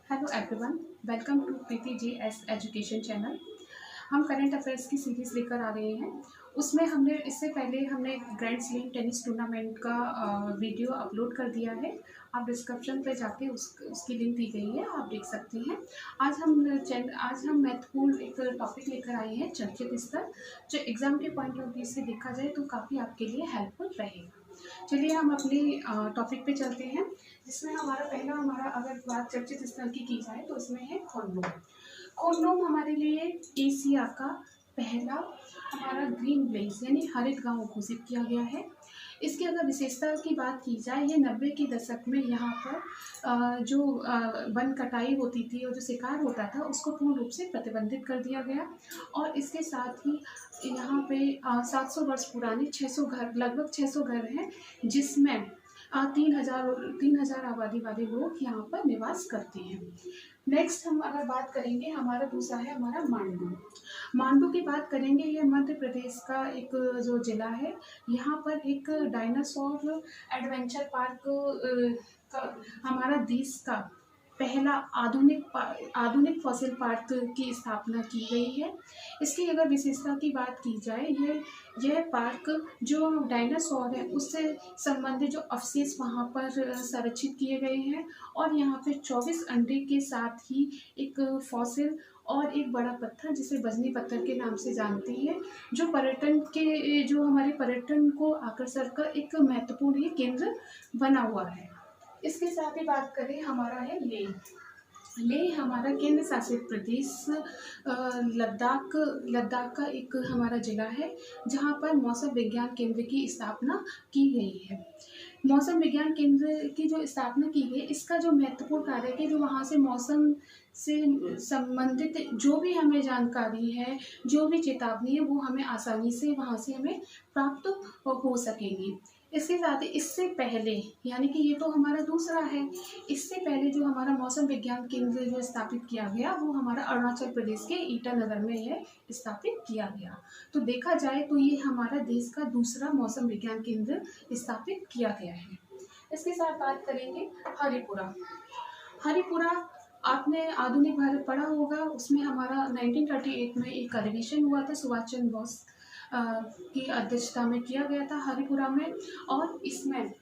Hello everyone, welcome to Preeti G S education channel. हम current affairs की series लेकर आ रहे हैं। उसमें हमने इससे पहले हमने ग्रैंड स्लैम टेनिस टूर्नामेंट का वीडियो अपलोड कर दिया है। आप डिस्क्रिप्शन पे जाके उसकी लिंक दी गई है, आप देख सकते हैं। आज हम महत्वपूर्ण एक टॉपिक लेकर आए हैं, चर्चित स्तर, जो एग्ज़ाम के पॉइंट ऑफ व्यू से देखा जाए तो काफ़ी आपके लिए हेल्पफुल रहेगा। चलिए हम अपने टॉपिक पे चलते हैं, जिसमें हमारा अगर बात चर्चित स्थल की जाए तो इसमें है खोंडोम। खोंडोम हमारे लिए एशिया का पहला हमारा ग्रीन विलेज यानी हरित गांव घोषित किया गया है। इसकी अगर विशेषता की बात की जाए, ये 90 के दशक में यहाँ पर जो वन कटाई होती थी और जो शिकार होता था उसको पूर्ण रूप से प्रतिबंधित कर दिया गया। और इसके साथ ही यहाँ पे 700 वर्ष पुराने 600 घर, लगभग 600 घर हैं, जिसमें 3,000 आबादी वाले लोग यहाँ पर निवास करते हैं। नेक्स्ट हम अगर बात करेंगे, हमारा दूसरा है हमारा मांडू। मांडू की बात करेंगे, ये मध्य प्रदेश का एक जो जिला है। यहाँ पर एक डायनासोर एडवेंचर पार्क हमारा देश का पहला आधुनिक फॉसिल पार्क की स्थापना की गई है। इसकी अगर विशेषता की बात की जाए, यह पार्क जो डायनासोर है उससे संबंधित जो अवशेष वहाँ पर संरक्षित किए गए हैं, और यहाँ पे 24 अंडे के साथ ही एक फॉसिल और एक बड़ा पत्थर जिसे बजनी पत्थर के नाम से जानते हैं, जो हमारे पर्यटन को आकर्षण का एक महत्वपूर्ण ही केंद्र बना हुआ है। इसके साथ ही बात करें, हमारा है लेह हमारा केंद्र शासित प्रदेश लद्दाख का एक हमारा जिला है, जहाँ पर मौसम विज्ञान केंद्र की स्थापना की गई है। मौसम विज्ञान केंद्र की जो स्थापना की गई, इसका जो महत्वपूर्ण कार्य है, जो वहाँ से मौसम से संबंधित जो भी हमें जानकारी है, जो भी चेतावनी है, वो हमें आसानी से वहाँ से हमें प्राप्त हो सकेंगी। इसके साथ ही इससे पहले, यानी कि ये तो हमारा दूसरा है, इससे पहले जो हमारा मौसम विज्ञान केंद्र जो स्थापित किया गया, वो हमारा अरुणाचल प्रदेश के ईटानगर में यह स्थापित किया गया। तो देखा जाए तो ये हमारा देश का दूसरा मौसम विज्ञान केंद्र स्थापित किया गया है। इसके साथ बात करेंगे हरिपुरा। आपने आधुनिक भारत पढ़ा होगा, उसमें हमारा 1938 में एक अधिवेशन हुआ था, सुभाष चंद्र बोस की अध्यक्षता में किया गया था हरिपुरा में। और इसमें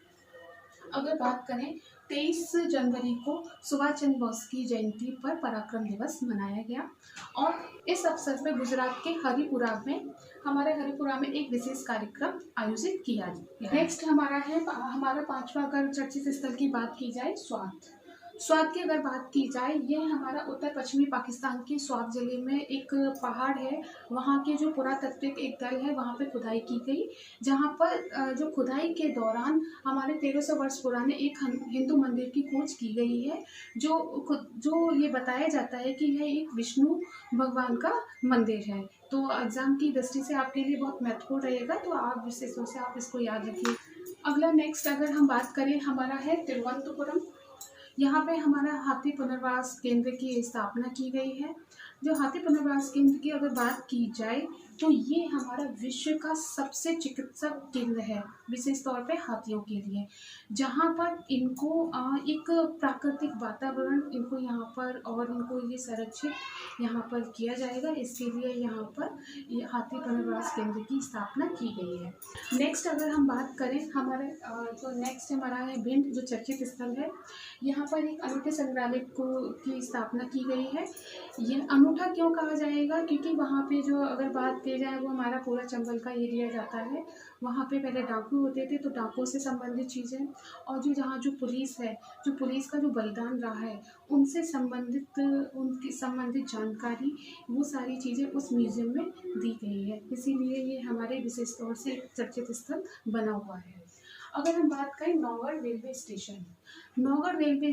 अगर बात करें, 23 जनवरी को सुभाष चंद्र बोस की जयंती पर पराक्रम दिवस मनाया गया, और इस अवसर पर गुजरात के हरिपुरा में एक विशेष कार्यक्रम आयोजित किया गया। नेक्स्ट हमारा पांचवा अगर चर्चित स्थल की बात की जाए, स्वात की अगर बात की जाए, यह हमारा उत्तर पश्चिमी पाकिस्तान के स्वात जिले में एक पहाड़ है। वहाँ के जो पुरातत्विक एक दल है, वहाँ पे खुदाई की गई, जहाँ पर जो खुदाई के दौरान हमारे 1300 वर्ष पुराने एक हिंदू मंदिर की खोज की गई है, जो ये बताया जाता है कि यह एक विष्णु भगवान का मंदिर है। तो एग्जाम की दृष्टि से आपके लिए बहुत महत्वपूर्ण रहेगा, तो आप विशेष रूप से आप इसको याद रखिए। अगला नेक्स्ट अगर हम बात करें, हमारा है तिरुवनंतपुरम। यहाँ पे हमारा हाथी पुनर्वास केंद्र की स्थापना की गई है। जो हाथी पुनर्वास केंद्र की अगर बात की जाए, तो ये हमारा विश्व का सबसे चिकित्सक केंद्र है, विशेष तौर पे हाथियों के लिए, जहाँ पर इनको एक प्राकृतिक वातावरण इनको यहाँ पर और इनको ये संरक्षित यहाँ पर किया जाएगा। इसके लिए यहाँ पर ये हाथी पुनर्वास केंद्र की स्थापना की गई है। नेक्स्ट अगर हम बात करें, नेक्स्ट हमारा है भिंड, जो चर्चित स्थल है। यहाँ पर एक अनूठे संग्रहालय की स्थापना की गई है। ये अनूठा क्यों कहा जाएगा, क्योंकि वहाँ पे जो अगर बात की जाए, वो हमारा पूरा चंबल का एरिया जाता है। वहाँ पे पहले डाकू होते थे, तो डाकुओं से संबंधित चीज़ें, और जो पुलिस है, जो पुलिस का जो बलिदान रहा है, उनकी संबंधित जानकारी, वो सारी चीज़ें उस म्यूजियम में दी गई है। इसीलिए ये हमारे विशेष तौर से एक चर्चित स्थल बना हुआ है। अगर हम बात करें नौगढ़ रेलवे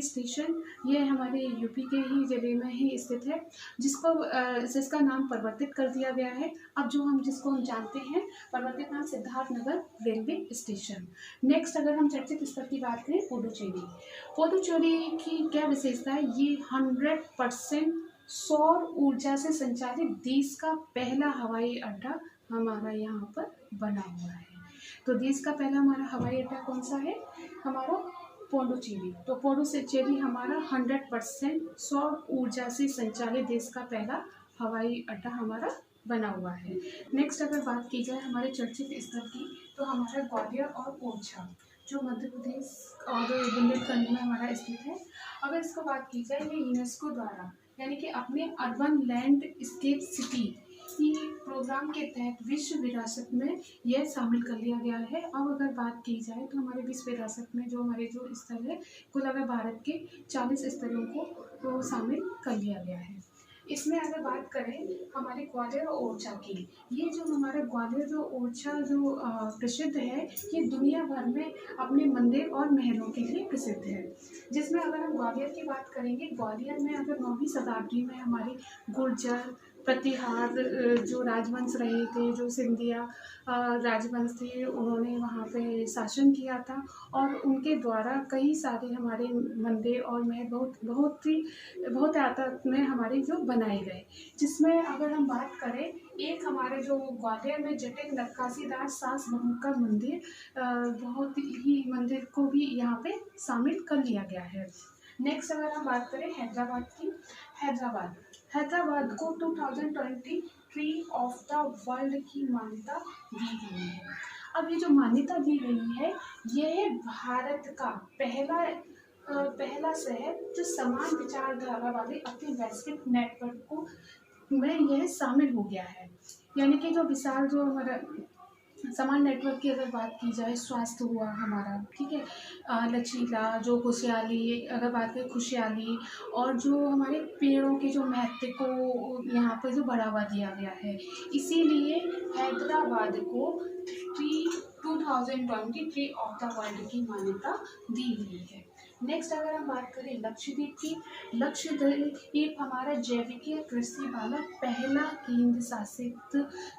स्टेशन, ये हमारे यूपी के ही जिले में ही स्थित है, जिसका नाम परिवर्तित कर दिया गया है। अब जिसको हम जानते हैं, परिवर्तित नाम सिद्धार्थनगर रेलवे स्टेशन। नेक्स्ट अगर हम चर्चित स्थल की बात करें, पुडुचेरी की क्या विशेषता है, ये 100% सौर ऊर्जा से संचालित देश का पहला हवाई अड्डा हमारा यहाँ पर बना हुआ है। तो देश का पहला हमारा हवाई अड्डा कौन सा है, हमारा पुडुचेरी। तो पुडुचेरी हमारा 100% सौर ऊर्जा से संचालित देश का पहला हवाई अड्डा हमारा बना हुआ है। नेक्स्ट अगर बात की जाए हमारे चर्चित स्थल की, तो हमारा ग्वालियर और ओरछा जो मध्य प्रदेश और बुंदेलखंड में हमारा स्थित है। अगर इसको बात की जाए, ये यूनेस्को द्वारा यानी कि अपने अर्बन लैंडस्केप सिटी की प्रोग्राम के तहत विश्व विरासत में यह शामिल कर लिया गया है। अब अगर बात की जाए तो हमारे विश्व विरासत में जो हमारे जो स्थल है, कुल अगर भारत के 40 स्थलों को तो शामिल कर लिया गया है। इसमें अगर बात करें हमारे ग्वालियर और ओरछा की, ये जो हमारा ग्वालियर जो ओरछा जो प्रसिद्ध है, ये दुनिया भर में अपने मंदिर और महलों के लिए प्रसिद्ध है। जिसमें अगर हम ग्वालियर की बात करेंगे, ग्वालियर में अगर 9वीं शताब्दी में हमारे गुर्जर प्रतिहार जो राजवंश रहे थे, जो सिंधिया राजवंश थे, उन्होंने वहाँ पे शासन किया था और उनके द्वारा कई सारे हमारे मंदिर और महल बहुत आकार में हमारे जो बनाए गए। जिसमें अगर हम बात करें, एक हमारे जो ग्वालियर में जटिल नक्काशीदार सास बहू का मंदिर, बहुत ही मंदिर को भी यहाँ पे शामिल कर लिया गया है। नेक्स्ट अगर हम बात करें हैदराबाद की, हैदराबाद को 2023 ऑफ द वर्ल्ड की मान्यता दी गई है। अब ये जो मान्यता दी गई है, यह भारत का पहला शहर जो समान विचारधारा वाले अपने वैश्विक नेटवर्क को में यह शामिल हो गया है। यानी कि जो विशाल जो हमारा समान नेटवर्क की अगर बात की जाए, स्वास्थ्य हुआ हमारा, ठीक है, लचीला जो खुशहाली, अगर बात करें खुशहाली और जो हमारे पेड़ों के जो महत्व को यहाँ पर जो बढ़ावा दिया गया है, इसीलिए हैदराबाद को 2023 ऑफ द वर्ल्ड की मान्यता दी गई है। नेक्स्ट अगर हम बात करें लक्षद्वीप की, लक्षद्वीप हमारा जैविक कृषि वाला पहला केंद्र शासित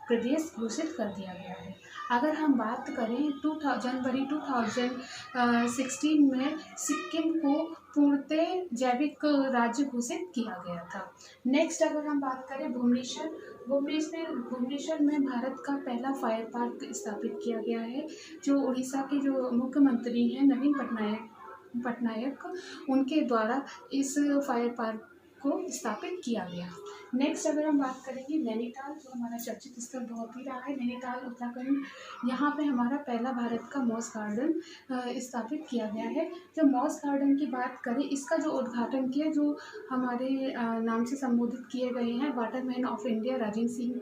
प्रदेश घोषित कर दिया गया है। अगर हम बात करें जनवरी 2016 में सिक्किम को पूर्णतः जैविक राज्य घोषित किया गया था। नेक्स्ट अगर हम बात करें भुवनेश्वर में भारत का पहला फायर पार्क स्थापित किया गया है, जो उड़ीसा के जो मुख्यमंत्री हैं नवीन पटनायक उनके द्वारा इस फायर पार्क को स्थापित किया गया। नेक्स्ट अगर हम बात करेंगे नैनीताल, जो हमारा चर्चित स्थल बहुत ही रहा है, नैनीताल उत्तराखंड, यहाँ पे हमारा पहला भारत का मॉस गार्डन स्थापित किया गया है। जब मॉस गार्डन की बात करें, इसका जो उद्घाटन किया, जो हमारे नाम से संबोधित किए गए हैं Waterman of India Rajendra Singh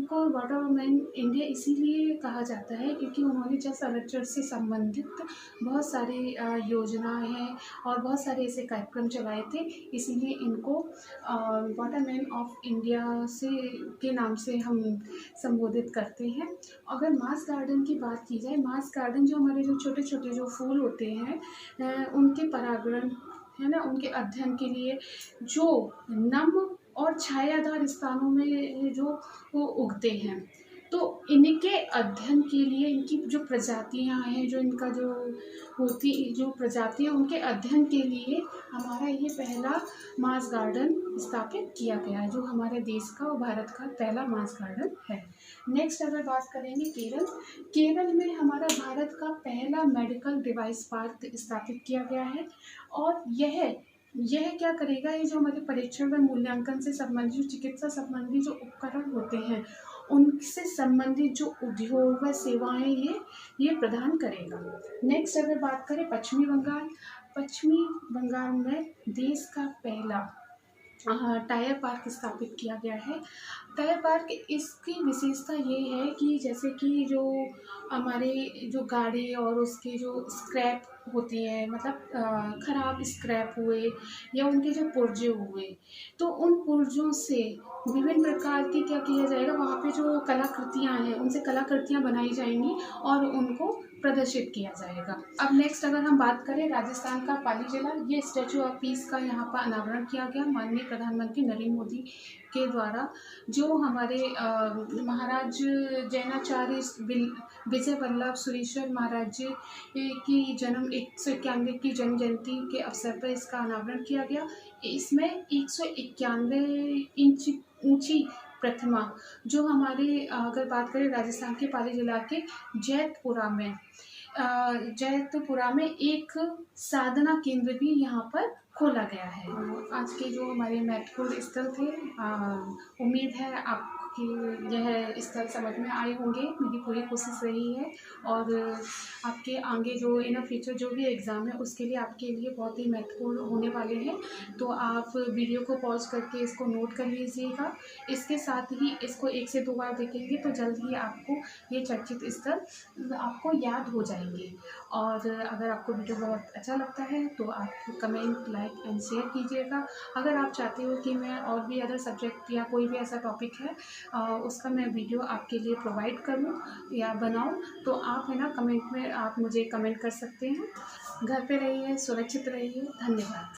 को वाटरमैन इंडिया इसीलिए कहा जाता है क्योंकि उन्होंने जल संरक्षण से संबंधित बहुत सारे योजनाएं हैं और बहुत सारे ऐसे कार्यक्रम चलाए थे, इसीलिए इनको वाटरमैन ऑफ इंडिया के नाम से हम संबोधित करते हैं। अगर मास गार्डन की बात की जाए, मास गार्डन जो हमारे जो छोटे छोटे जो फूल होते हैं उनके परागण है ना, उनके अध्ययन के लिए जो नम और छायादार स्थानों में जो वो उगते हैं, तो इनके अध्ययन के लिए इनकी जो प्रजातियां हैं, जो इनका जो प्रजातियां, उनके अध्ययन के लिए हमारा ये पहला मास गार्डन स्थापित किया गया है, जो हमारे देश का और भारत का पहला मास गार्डन है। नेक्स्ट अगर बात करेंगे केरल में हमारा भारत का पहला मेडिकल डिवाइस पार्क स्थापित किया गया है और यह क्या करेगा, ये जो हमारे परीक्षण व मूल्यांकन से संबंधित चिकित्सा संबंधी जो उपकरण होते हैं उनसे संबंधित जो उद्योग व सेवाएं ये प्रदान करेगा। नेक्स्ट अगर बात करें पश्चिमी बंगाल में देश का पहला टायर पार्क स्थापित किया गया है। टायर पार्क इसकी विशेषता ये है कि जैसे कि जो हमारे जो गाड़ी और उसके जो स्क्रैप होती है, मतलब ख़राब स्क्रैप हुए या उनके जो पुर्जे हुए, तो उन पुर्जों से विभिन्न प्रकार की क्या किया जाएगा, वहाँ पे जो कलाकृतियाँ हैं उनसे कलाकृतियाँ बनाई जाएंगी और उनको प्रदर्शित किया जाएगा। अब नेक्स्ट अगर हम बात करें राजस्थान का पाली जिला, ये स्टैचू ऑफ पीस का यहाँ पर अनावरण किया गया माननीय प्रधानमंत्री नरेंद्र मोदी के द्वारा, जो हमारे महाराज जैनाचार्य विजय वल्लभ सुरेश्वर महाराज की जन्म 191 की जन्म जयंती के अवसर पर इसका अनावरण किया गया। इसमें 191 इंच ऊंची प्रतिमा जो हमारे अगर बात करें राजस्थान के पाली जिला के जैतपुरा में जैतपुरा में एक साधना केंद्र भी यहाँ पर खोला गया है। आज के जो हमारे महत्वपूर्ण स्थल थे, उम्मीद है आपकी यह स्थल समझ में आए होंगे। मेरी पूरी कोशिश रही है और आपके आगे जो इन फ्यूचर जो भी एग्ज़ाम है उसके लिए आपके लिए बहुत ही महत्वपूर्ण होने वाले हैं। तो आप वीडियो को पॉज करके इसको नोट कर लीजिएगा। इसके साथ ही इसको 1 से 2 बार देखेंगे तो जल्द ही आपको ये चर्चित स्थल आपको याद हो जाएंगे। और अगर आपको वीडियो बहुत अच्छा लगता है तो आप कमेंट, लाइक एंड शेयर कीजिएगा। अगर आप चाहते हो कि मैं और भी अदर सब्जेक्ट या कोई भी ऐसा टॉपिक है उसका मैं वीडियो आपके लिए प्रोवाइड करूं या बनाऊं, तो आप है ना कमेंट में आप मुझे कमेंट कर सकते हैं। घर पे रहिए, सुरक्षित रहिए। धन्यवाद।